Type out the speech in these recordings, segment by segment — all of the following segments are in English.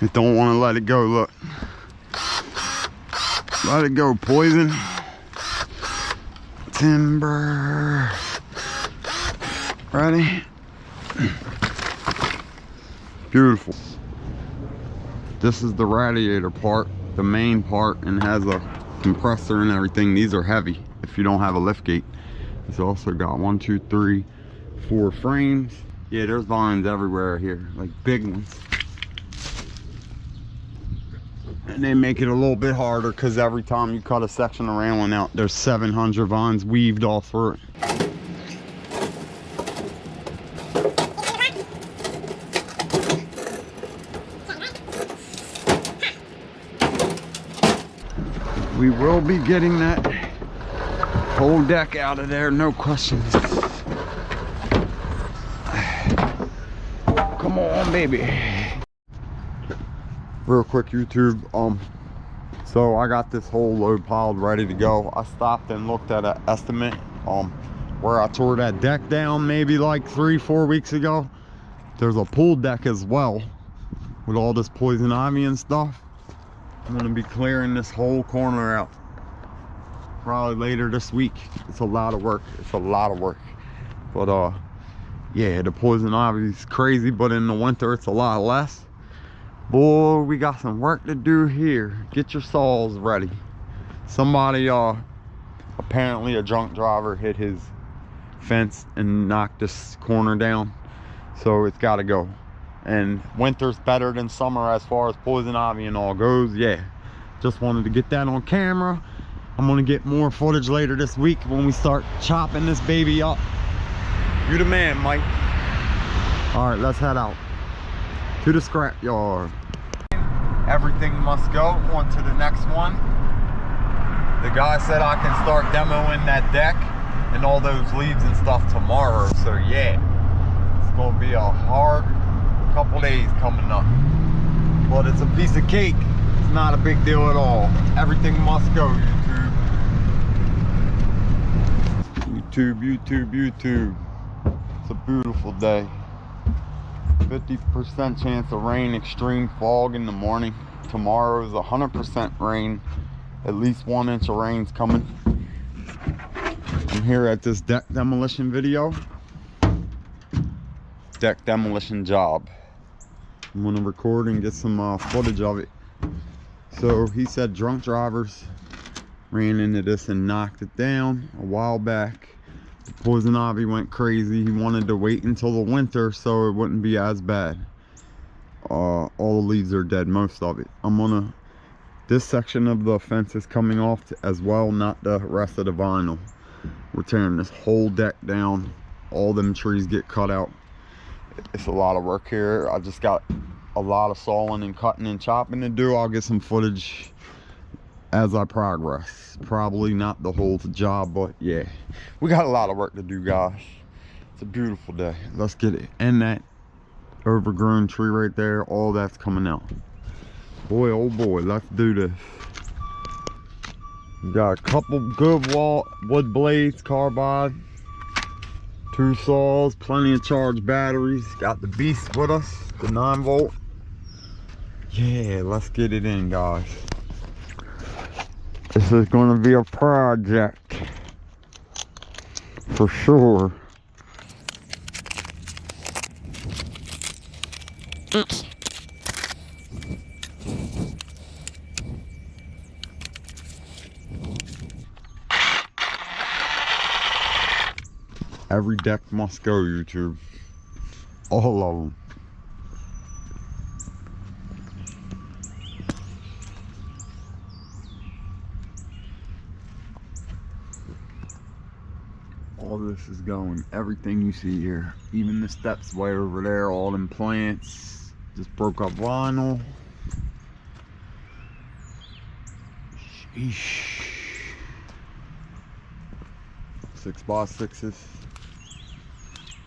They don't want to let it go, look. Let it go, poison. Timber. Ready? Beautiful. This is the radiator part, the main part, and has a compressor and everything. These are heavy if you don't have a lift gate. It's also got 1, 2, 3, 4 frames. Yeah, there's vines everywhere here, like big ones. And they make it a little bit harder because every time you cut a section of railing out, there's 700 vines weaved all through it. We will be getting that whole deck out of there, no questions. Come on, baby. Real quick, YouTube. So I got this whole load piled ready to go. I stopped and looked at an estimate where I tore that deck down maybe like 3-4 weeks ago. There's a pool deck as well with all this poison ivy and stuff. I'm gonna be clearing this whole corner out probably later this week. It's a lot of work. It's a lot of work. But yeah, the poison ivy is crazy, but in the winter it's a lot less. Boy, we got some work to do here. Get your saws ready. Somebody apparently a drunk driver hit his fence and knocked this corner down, so it's got to go. And winter's better than summer as far as poison ivy and all goes. Yeah, just wanted to get that on camera. I'm gonna get more footage later this week when we start chopping this baby up. You the man, Mike. All right, let's head out to the scrap yard. Everything must go. On to the next one. The guy said I can start demoing that deck and all those leaves and stuff tomorrow. So yeah, it's gonna be a hard couple days coming up, but it's a piece of cake. It's not a big deal at all. Everything must go, YouTube. It's a beautiful day. 50% chance of rain, extreme fog in the morning. Tomorrow is 100% rain. At least 1 inch of rain's coming. I'm here at this deck demolition video. Deck demolition job. I'm gonna record and get some footage of it. So he said drunk drivers ran into this and knocked it down a while back. The poison ivy went crazy. He wanted to wait until the winter so it wouldn't be as bad. All the leaves are dead, most of it. This section of the fence is coming off as well, not the rest of the vinyl. We're tearing this whole deck down. All them trees get cut out. It's a lot of work here. I just got a lot of sawing and cutting and chopping to do. I'll get some footage as I progress. Probably not the whole job, but yeah, we got a lot of work to do, guys. It's a beautiful day. Let's get it. And that overgrown tree right there, all that's coming out. Boy, oh boy, let's do this. Got a couple good wood blades, carbide, 2 saws, plenty of charged batteries. Got the beast with us, the 9-volt. Yeah, let's get it in, guys. This is going to be a project for sure. Every deck must go, YouTube. All of them. All this is going. Everything you see here. Even the steps way over there. All them plants. Just broke up vinyl. Sheesh. 6x6s.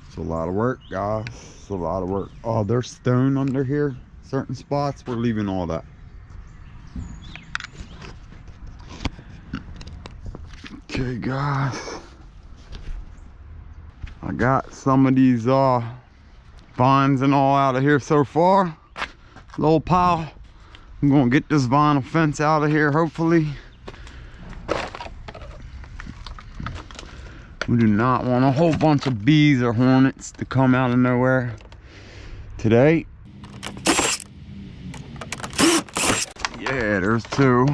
It's a lot of work, guys. It's a lot of work. Oh, there's stone under here. Certain spots, we're leaving all that. Okay, guys. I got some of these vines and all out of here so far. Little pile. I'm gonna get this vinyl fence out of here, hopefully. We do not want a whole bunch of bees or hornets to come out of nowhere today. Yeah, there's two.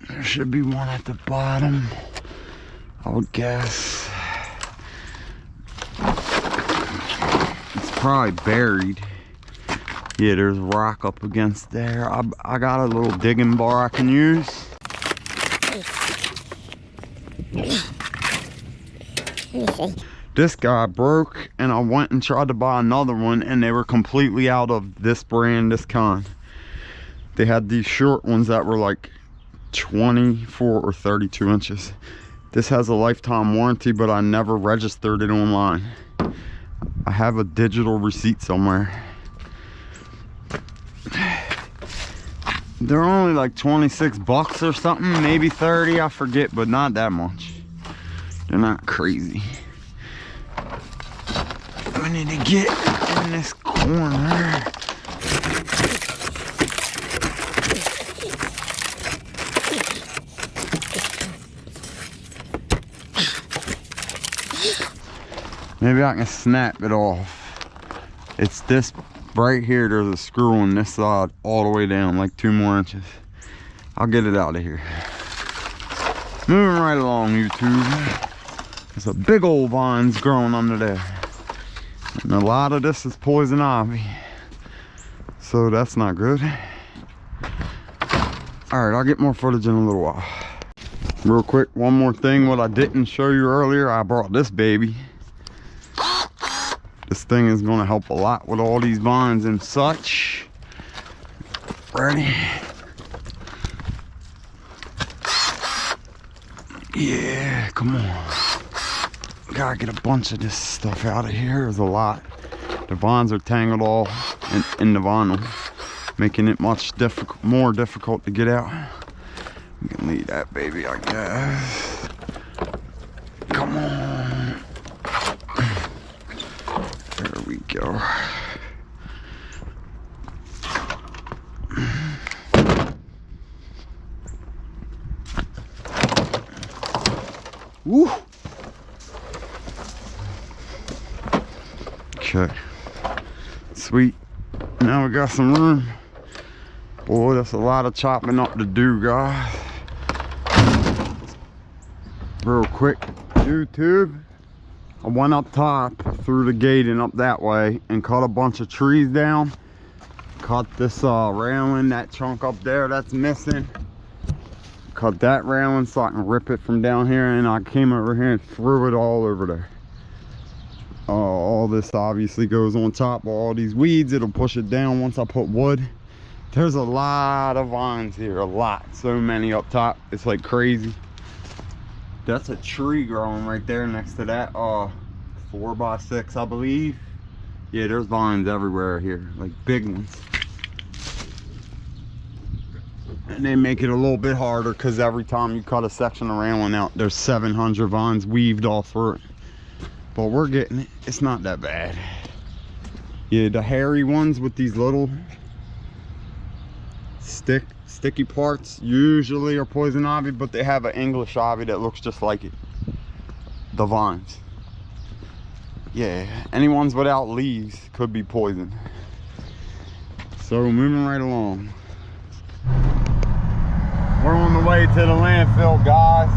There should be one at the bottom, I would guess. It's probably buried. Yeah, there's rock up against there. I got a little digging bar I can use. This guy broke and I went and tried to buy another one and they were completely out of this brand, this kind. They had these short ones that were like 24 or 32 inches. This has a lifetime warranty, but I never registered it online. I have a digital receipt somewhere. They're only like 26 bucks or something, maybe 30, I forget, but not that much. They're not crazy. We need to get in this corner. Maybe I can snap it off. It's this right here. There's a screw on this side all the way down, like 2 more inches. I'll get it out of here. Moving right along, YouTube. There's a big old vines growing under there. And a lot of this is poison ivy. So that's not good. Alright, I'll get more footage in a little while. Real quick, one more thing. What I didn't show you earlier, I brought this baby. This thing is going to help a lot with all these vines and such. Ready? Yeah, come on. Gotta get a bunch of this stuff out of here. There's a lot. The vines are tangled all in the vinyl, making it much more difficult to get out. We can leave that baby, I guess. Come on. There we go. Woo! Okay. Sweet. Now we got some room. Boy, that's a lot of chopping up to do, guys. Real quick, YouTube. I went up top through the gate and up that way and cut a bunch of trees down. Cut this railing, that chunk up there that's missing. Cut that railing so I can rip it from down here, and I came over here and threw it all over there. All this obviously goes on top of all these weeds. It'll push it down once I put wood. There's a lot of vines here, a lot. So many up top, it's like crazy. That's a tree growing right there next to that 4x6, I believe. Yeah, there's vines everywhere here, like big ones. And they make it a little bit harder because every time you cut a section of railing out, there's 700 vines weaved all through it. But we're getting it. It's not that bad. Yeah, the hairy ones with these little sticky parts usually are poison ivy, but they have an English ivy that looks just like it. The vines. Yeah, any ones without leaves could be poison. So moving right along. We're on the way to the landfill, guys.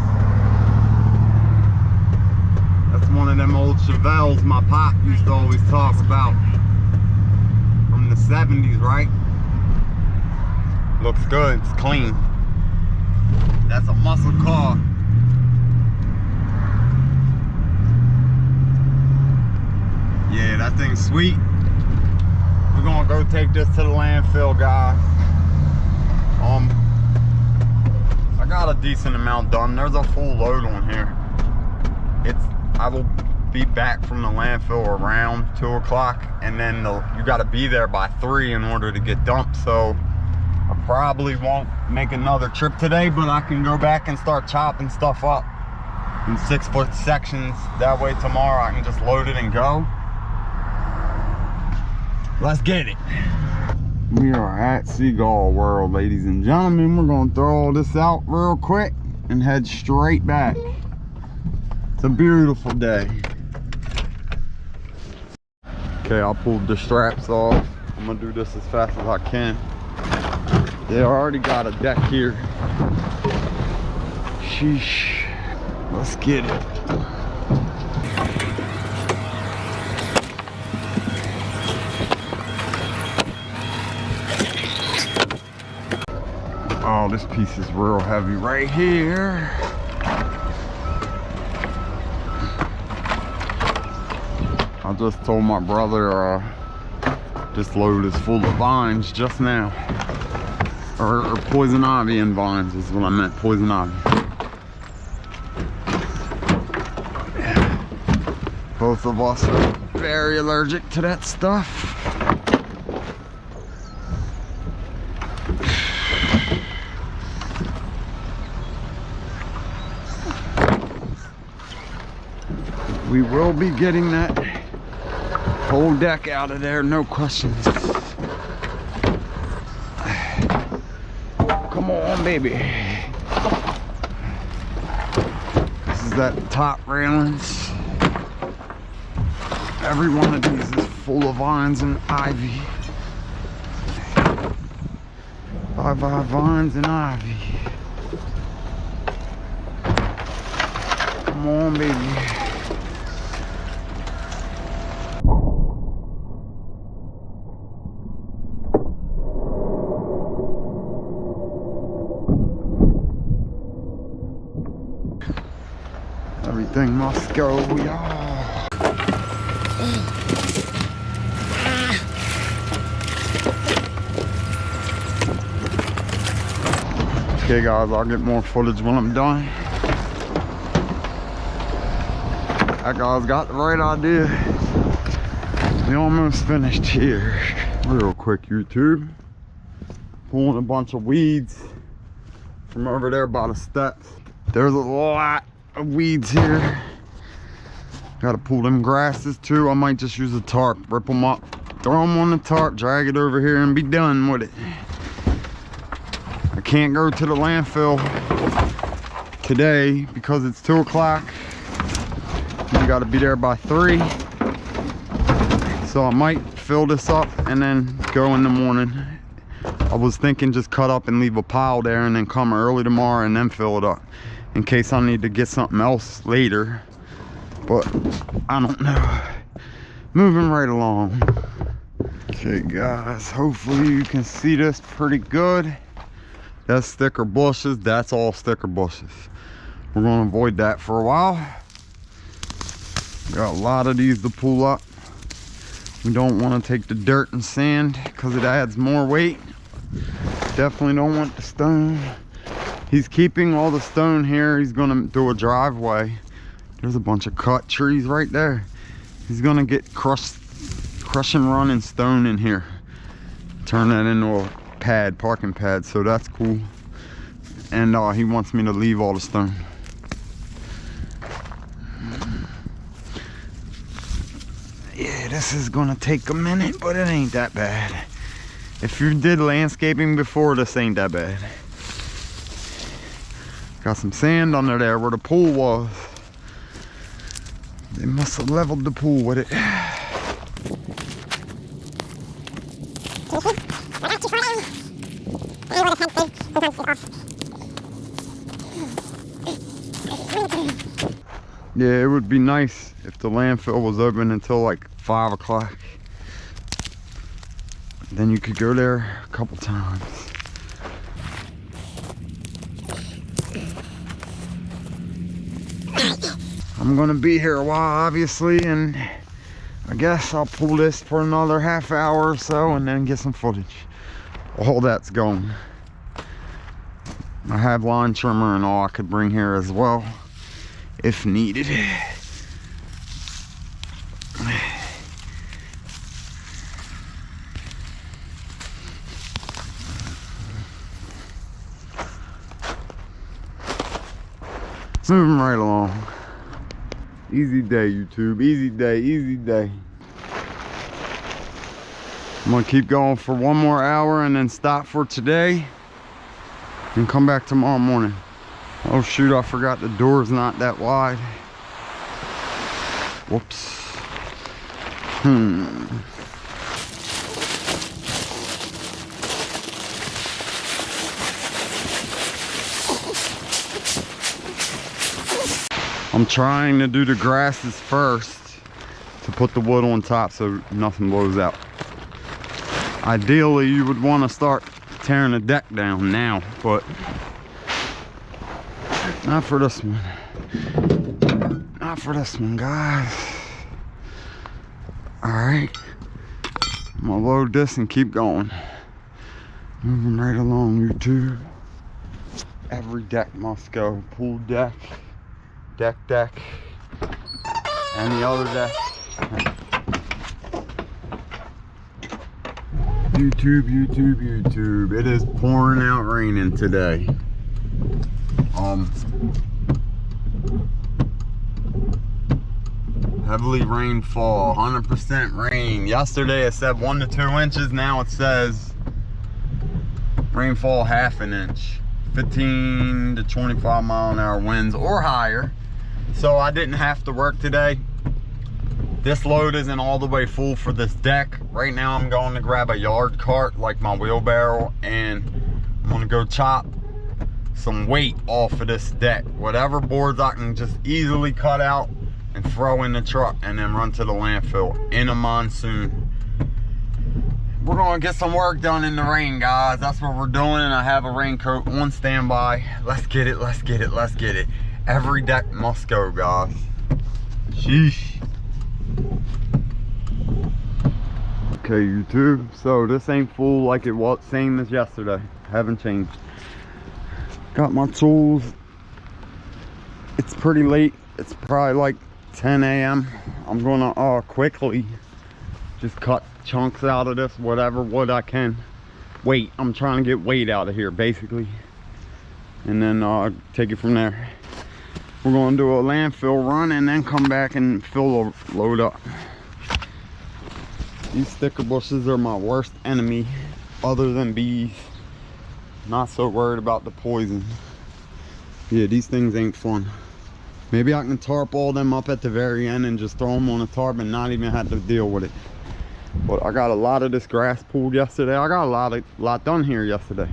That's one of them old Chevelles my pop used to always talk about. From the 70s, right? Looks good, it's clean. That's a muscle car. Yeah, that thing's sweet. We're gonna go take this to the landfill, guys. I got a decent amount done. There's a full load on here. I will be back from the landfill around 2 o'clock, and then you got to be there by 3 in order to get dumped. So I probably won't make another trip today, but I can go back and start chopping stuff up. in 6-foot sections. That way tomorrow I can just load it and go. Let's get it. We are at Seagull World, ladies and gentlemen. We're gonna throw all this out real quick and head straight back. It's a beautiful day. Okay, I pulled the straps off. I'm gonna do this as fast as I can. They already got a deck here. Sheesh. Let's get it. Oh, this piece is real heavy right here. I just told my brother this load is full of vines just now. Or poison ivy and vines is what I meant, poison ivy. Both of us are very allergic to that stuff. We will be getting that whole deck out of there, no questions. Come on, baby. This is that top railings. Every one of these is full of vines and ivy. Vines and ivy. Come on, baby. Everything must go, y'all. Okay guys, I'll get more footage when I'm done. That guy's got the right idea. We almost finished here. Real quick, YouTube. Pulling a bunch of weeds from over there by the steps. There's a lot of weeds here. Gotta pull them grasses too. I might just use a tarp, rip them up, throw them on the tarp, drag it over here and be done with it. I can't go to the landfill today because it's 2 o'clock. You gotta be there by 3. So I might fill this up and then go in the morning. I was thinking just cut up and leave a pile there and then come early tomorrow and then fill it up in case I need to get something else later. But I don't know. Moving right along. Okay guys, hopefully you can see this pretty good. That's sticker bushes. That's all sticker bushes. We're gonna avoid that for a while. Got a lot of these to pull up. We don't want to take the dirt and sand because it adds more weight. Definitely don't want the stone. He's keeping all the stone here. He's gonna do a driveway. There's a bunch of cut trees right there. He's gonna get crush and run and stone in here. Turn that into a pad, parking pad, so that's cool. And he wants me to leave all the stone. Yeah, this is gonna take a minute, but it ain't that bad. If you did landscaping before, this ain't that bad. Got some sand under there where the pool was. They must have leveled the pool with it. Yeah, it would be nice if the landfill was open until like 5 o'clock. Then you could go there a couple times. I'm gonna be here a while, obviously, and I guess I'll pull this for another half hour or so and then get some footage. All that's going. I have lawn trimmer and all I could bring here as well if needed. Moving right along. Easy day, YouTube. Easy day, easy day. I'm gonna keep going for one more hour and then stop for today and come back tomorrow morning. Oh shoot, I forgot the door's not that wide. Whoops. I'm trying to do the grasses first to put the wood on top so nothing blows out. Ideally, you would want to start tearing the deck down now, but not for this one. Not for this one, guys. Alright. I'm gonna load this and keep going. Moving right along, YouTube. Every deck must go. Pool deck, deck, and the other deck. YouTube. It is pouring out raining today. Heavily rainfall, 100% rain. Yesterday it said 1 to 2 inches. Now it says rainfall ½ an inch. 15 to 25 mile an hour winds or higher. So I didn't have to work today. This load isn't all the way full for this deck. Right now I'm going to grab a yard cart like my wheelbarrow, and I'm gonna go chop some weight off of this deck. Whatever boards I can just easily cut out and throw in the truck and then run to the landfill in a monsoon. We're gonna get some work done in the rain, guys. That's what we're doing, and I have a raincoat on standby. Let's get it. Every deck must go, guys. Sheesh. Okay, YouTube, so this ain't full like it was, same as yesterday. Haven't changed. Got my tools. It's pretty late. It's probably like 10 a.m. I'm gonna quickly just cut chunks out of this, whatever wood I can. Weight, I'm trying to get weight out of here basically, and then take it from there. We're gonna do a landfill run and then come back and fill the load up. These sticker bushes are my worst enemy other than bees. Not so worried about the poison. Yeah, these things ain't fun. Maybe I can tarp all them up at the very end and just throw them on a tarp and not even have to deal with it. But I got a lot of this grass pulled yesterday. I got a lot done here yesterday.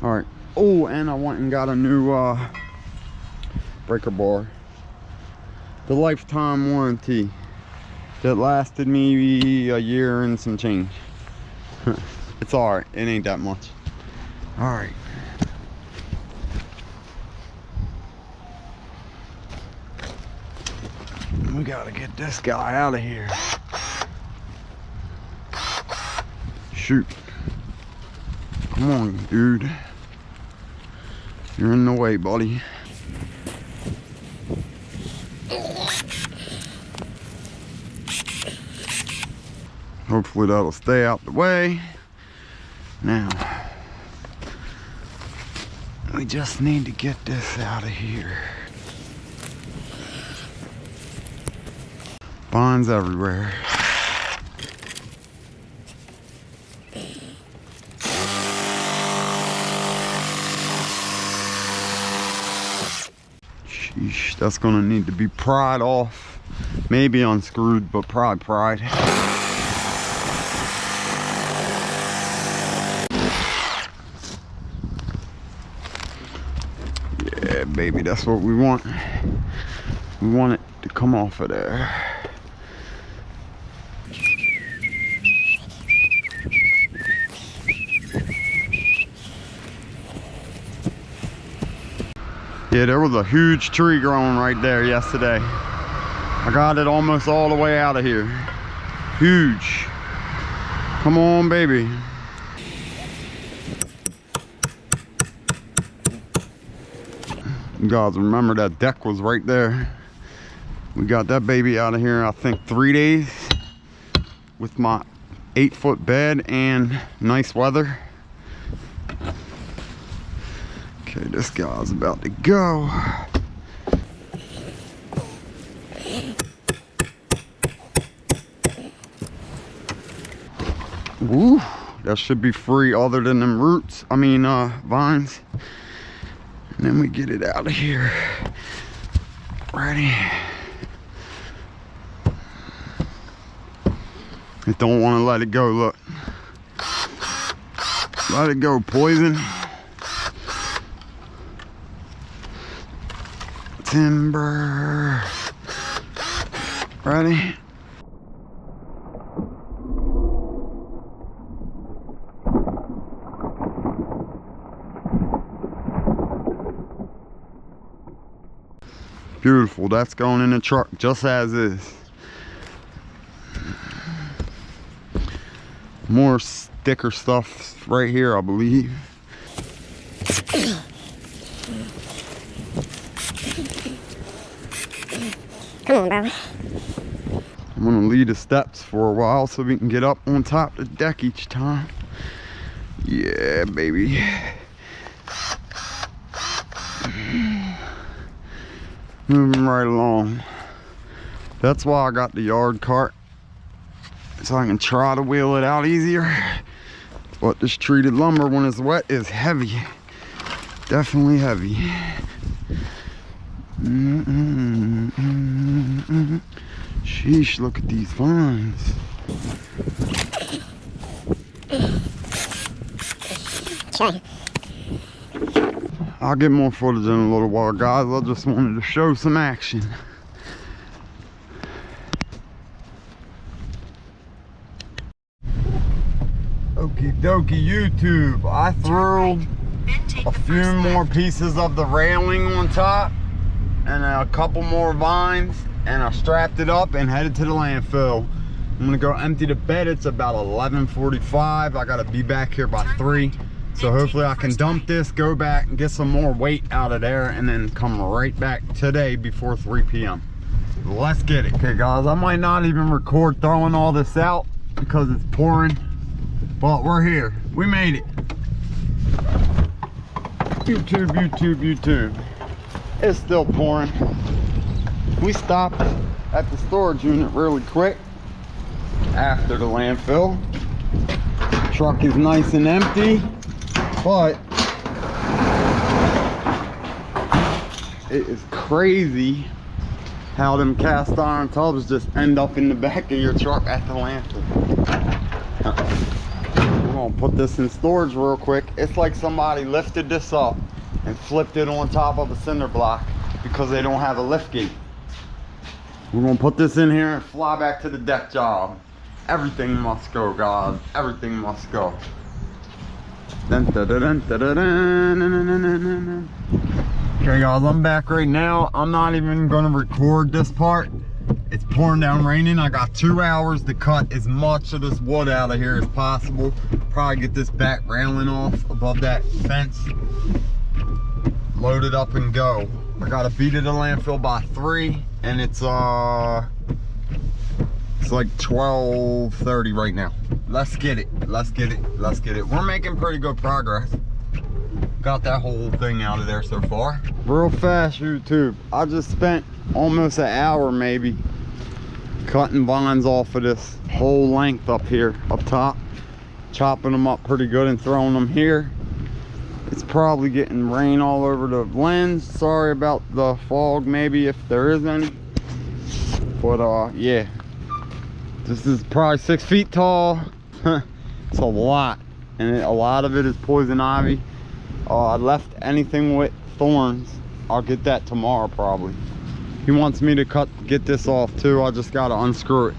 All right. Oh, and I went and got a new breaker bar. The lifetime warranty that lasted me a year and some change. It's all right. It ain't that much. All right. We gotta get this guy out of here. Shoot. Come on, dude. You're in the way, buddy. Hopefully that'll stay out the way. Now, we just need to get this out of here. Vines everywhere. Sheesh, that's gonna need to be pried off. Maybe unscrewed, but probably pried. Yeah, baby, that's what we want. We want it to come off of there. Yeah, there was a huge tree growing right there yesterday. I got it almost all the way out of here. Huge. Come on, baby. You guys remember that deck was right there. We got that baby out of here, I think 3 days with my 8-foot bed and nice weather. Okay, this guy's about to go. Woo, that should be free other than them roots, vines. And then we get it out of here. Ready. Just don't want to let it go, look. Let it go, poison. Timber. Ready? Beautiful, that's going in the truck just as is. More sticker stuff right here, I believe. Come on, bro. I'm gonna lead the steps for a while so we can get up on top of the deck each time. Yeah, baby. Moving right along. That's why I got the yard cart, so I can try to wheel it out easier. But this treated lumber, when it's wet, is heavy. Definitely heavy. Sheesh, look at these vines. Try. I'll get more footage in a little while, guys. I just wanted to show some action. Okie dokie, YouTube. I threw a few more pieces of the railing on top and a couple more vines, and I strapped it up and headed to the landfill. I'm gonna go empty the bed. It's about 11:45. I gotta be back here by 3. So hopefully I can dump this, go back and get some more weight out of there, and then come right back today before 3 p.m. Let's get it. Okay guys, I might not even record throwing all this out because it's pouring, but we're here. We made it. YouTube, YouTube, YouTube. It's still pouring. We stopped at the storage unit really quick after the landfill. The truck is nice and empty. But it is crazy how them cast iron tubs just end up in the back of your truck at the landfill. We're gonna put this in storage real quick. It's like somebody lifted this up and flipped it on top of a cinder block because they don't have a lift gate. We're gonna put this in here and fly back to the deck job. Everything must go, guys. Everything must go. Okay guys, I'm back right now. I'm not even gonna record this part. It's pouring down raining. I got 2 hours to cut as much of this wood out of here as possible. Probably get this back railing off above that fence, load it up and go. I gotta be to the landfill by 3, and it's like 12:30 right now. Let's get it. Let's get it. Let's get it. We're making pretty good progress. Got that whole thing out of there so far. Real fast, YouTube. I just spent almost an hour maybe cutting vines off of this whole length up here, up top. Chopping them up pretty good and throwing them here. It's probably getting rain all over the lens. Sorry about the fog, maybe, if there is any. But yeah. This is probably 6 feet tall. It's a lot, and a lot of it is poison ivy. I left anything with thorns. I'll get that tomorrow probably. He wants me to get this off too. I just gotta unscrew it.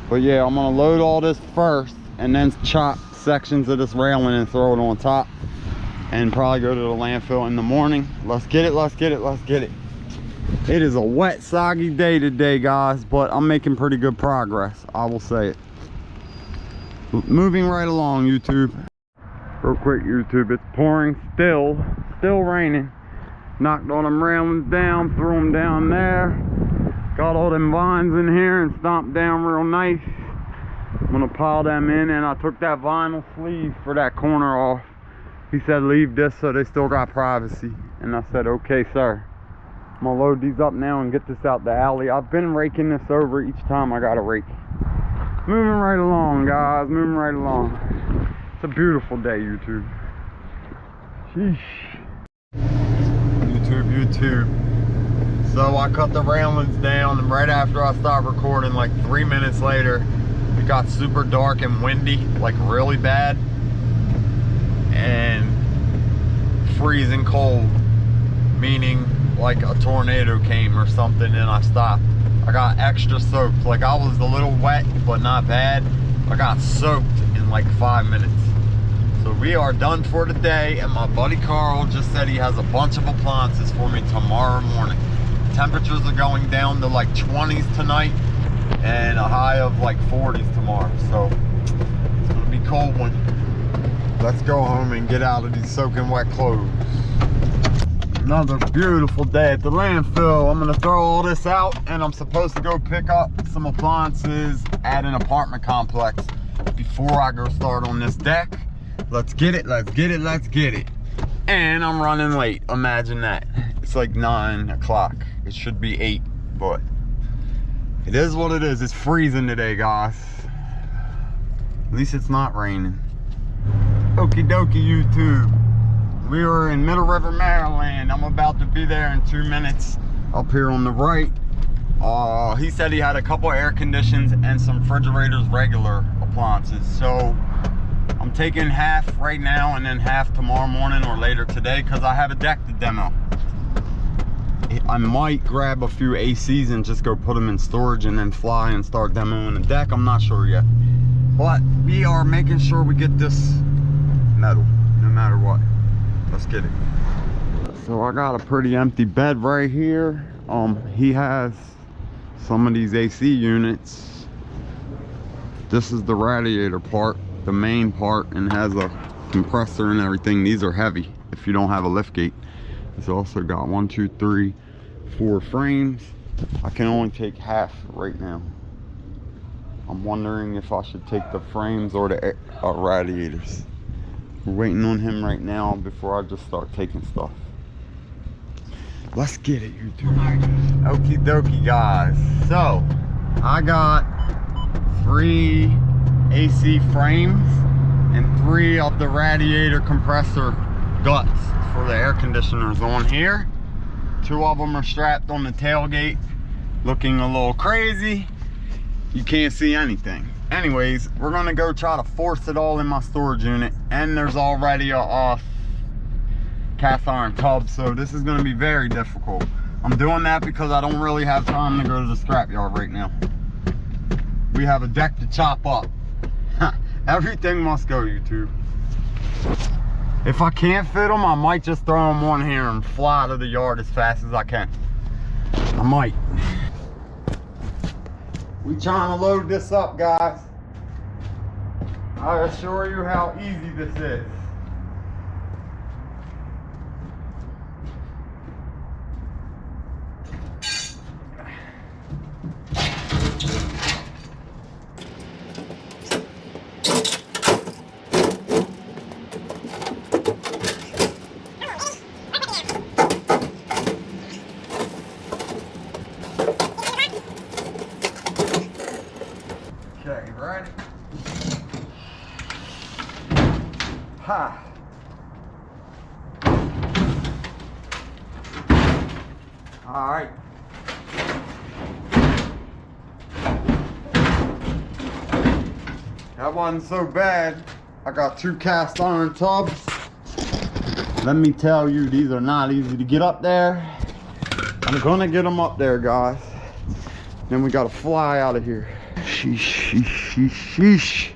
But yeah, I'm gonna load all this first and then chop sections of this railing and throw it on top, and probably go to the landfill in the morning. Let's get it, let's get it, let's get it. It is a wet, soggy day today, guys, but I'm making pretty good progress, I will say it. Moving right along, YouTube. Real quick, YouTube, it's pouring still raining. Knocked all them railings down, threw them down there. Got all them vines in here and stomped down real nice. I'm gonna pile them in, and I took that vinyl sleeve for that corner off. He said leave this so they still got privacy, and I said okay, sir. I'm gonna load these up now and get this out the alley. I've been raking this over each time I got a rake. Moving right along, guys, moving right along. It's a beautiful day, YouTube. Sheesh. YouTube. So I cut the railings down, and right after I stopped recording, like 3 minutes later, it got super dark and windy, like really bad, and freezing cold, meaning like a tornado came or something, and I stopped. I got extra soaked, like I was a little wet, but not bad. I got soaked in like 5 minutes. So we are done for today, and my buddy Carl just said he has a bunch of appliances for me tomorrow morning. Temperatures are going down to like 20s tonight and a high of like 40s tomorrow. So it's gonna be cold one. Let's go home and get out of these soaking wet clothes. Another beautiful day at the landfill. I'm gonna throw all this out, and I'm supposed to go pick up some appliances at an apartment complex before I go start on this deck. Let's get it, let's get it, let's get it. And I'm running late, imagine that. It's like 9 o'clock. It should be 8, but it is what it is. It's freezing today, guys. At least it's not raining. Okie dokie, YouTube. We are in Middle River, Maryland. I'm about to be there in 2 minutes. Up here on the right. He said he had a couple air conditions and some refrigerators, regular appliances. So I'm taking half right now and then half tomorrow morning or later today, because I have a deck to demo. I might grab a few ACs and just go put them in storage and then fly and start demoing the deck. I'm not sure yet. But we are making sure we get this metal, no matter what. Let's get it. So I got a pretty empty bed right here. He has some of these AC units. This is the radiator part, the main part, and has a compressor and everything. These are heavy if you don't have a lift gate. It's also got 1, 2, 3, 4 frames. I can only take half right now. I'm wondering if I should take the frames or the radiators. We're waiting on him right now before I just start taking stuff. Let's get it, YouTube. Okie dokie, guys. So I got 3 AC frames and 3 of the radiator compressor guts for the air conditioners on here. 2 of them are strapped on the tailgate, looking a little crazy. You can't see anything. Anyways, we're gonna go try to force it all in my storage unit, and there's already a cast iron tub, so this is gonna be very difficult. I'm doing that because I don't really have time to go to the scrapyard right now. We have a deck to chop up. Everything must go, YouTube. If I can't fit them, I might just throw them on here and fly to the yard as fast as I can. I might. We trying to load this up, guys. I assure you how easy this is. Okay, ready? Ha! All right. That wasn't so bad. I got 2 cast iron tubs. Let me tell you, these are not easy to get up there. I'm gonna get them up there, guys. Then we gotta fly out of here. Sheesh, sheesh, sheesh, sheesh.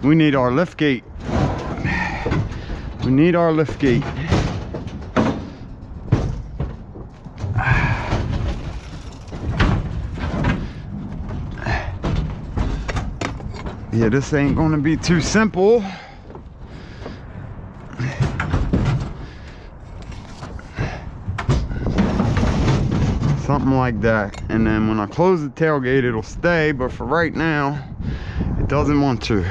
We need our lift gate. We need our lift gate. Yeah, this ain't gonna be too simple. Something like that. And then when I close the tailgate, it'll stay, but for right now, it doesn't want to.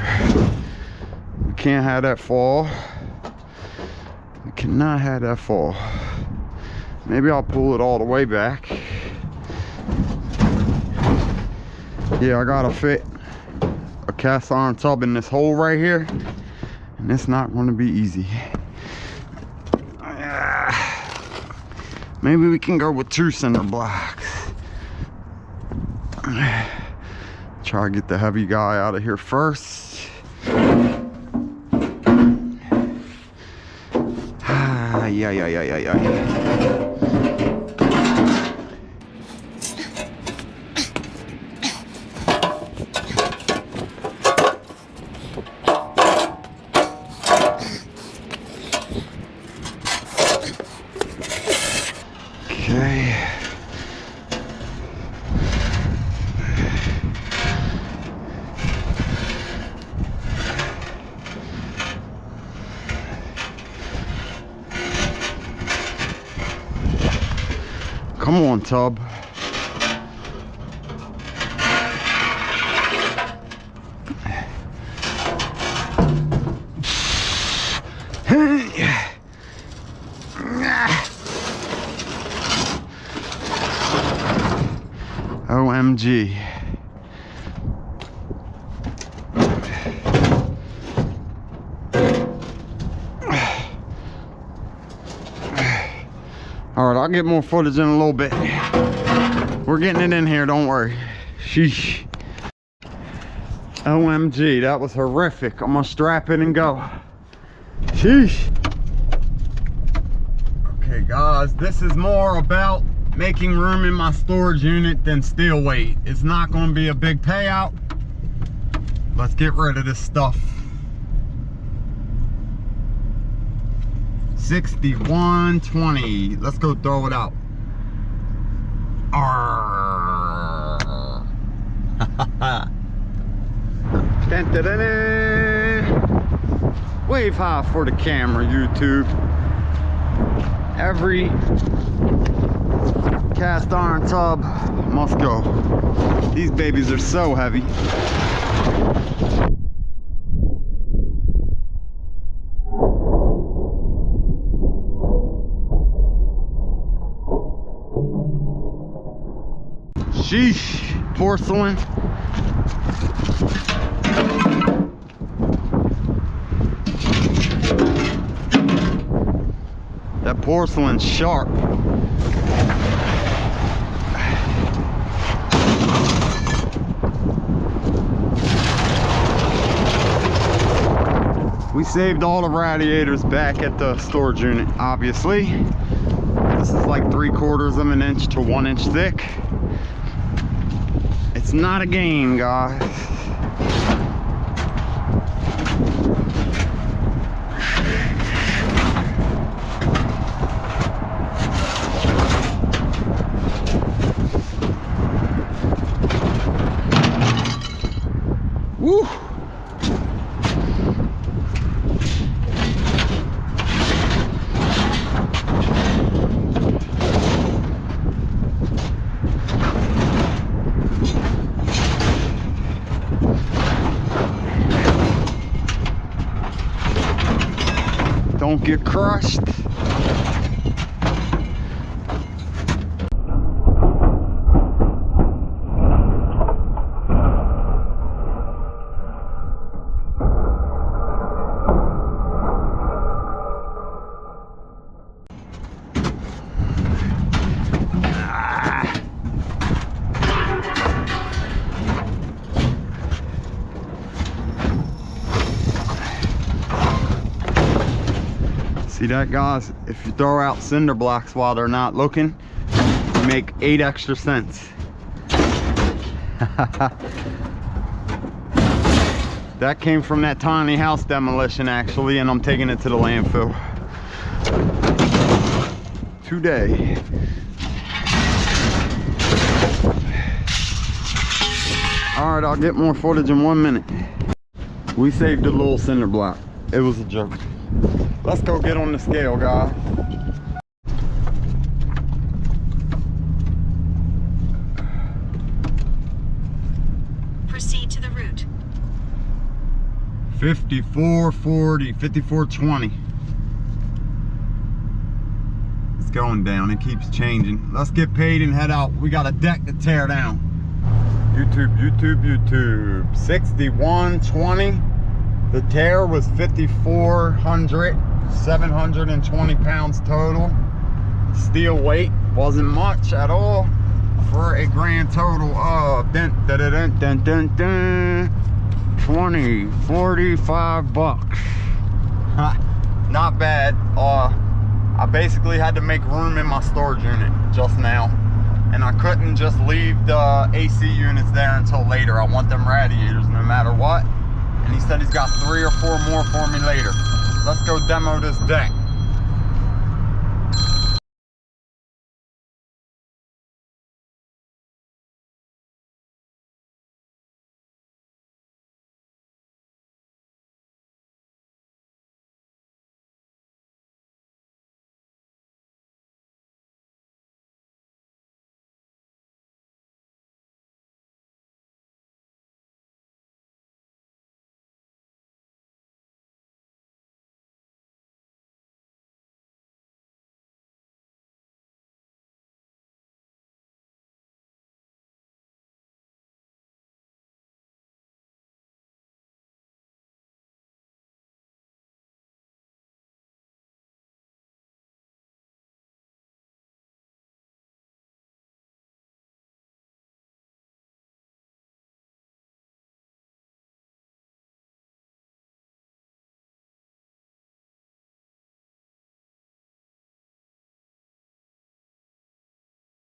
We can't have that fall. We cannot have that fall. Maybe I'll pull it all the way back. Yeah, I gotta fit a cast iron tub in this hole right here, and it's not going to be easy. Maybe we can go with 2 cinder blocks. Try to get the heavy guy out of here first. Yeah. Okay. Come on, tub. OMG. All right, I'll get more footage in a little bit. We're getting it in here, don't worry. Sheesh. OMG, that was horrific. I'm gonna strap it and go. Sheesh. Okay, guys, this is more about making room in my storage unit than steel weight. It's not going to be a big payout. Let's get rid of this stuff. 6120. Let's go throw it out. Arrgh. Dun, dun, dun, dun. Wave high for the camera, YouTube. Every cast iron tub must go. These babies are so heavy. Sheesh, porcelain. That porcelain's sharp. We saved all the radiators back at the storage unit, obviously. This is like 3/4 of an inch to 1 inch thick. It's not a game, guys. Woo! Don't get crushed. See that, guys? If you throw out cinder blocks while they're not looking, you make 8 extra cents. That came from that tiny house demolition, actually, and I'm taking it to the landfill today. All right, I'll get more footage in 1 minute. We saved a little cinder block. It was a joke. Let's go get on the scale, guys. Proceed to the route. 5440, 5420. It's going down, it keeps changing. Let's get paid and head out. We got a deck to tear down. YouTube. 6120. The tear was 5,400. 720 pounds total. Steel weight wasn't much at all for a grand total of 20, 45 bucks. Not bad. I basically had to make room in my storage unit just now, and I couldn't just leave the AC units there until later. I want them radiators no matter what, and he said he's got 3 or 4 more for me later. Let's go demo this deck.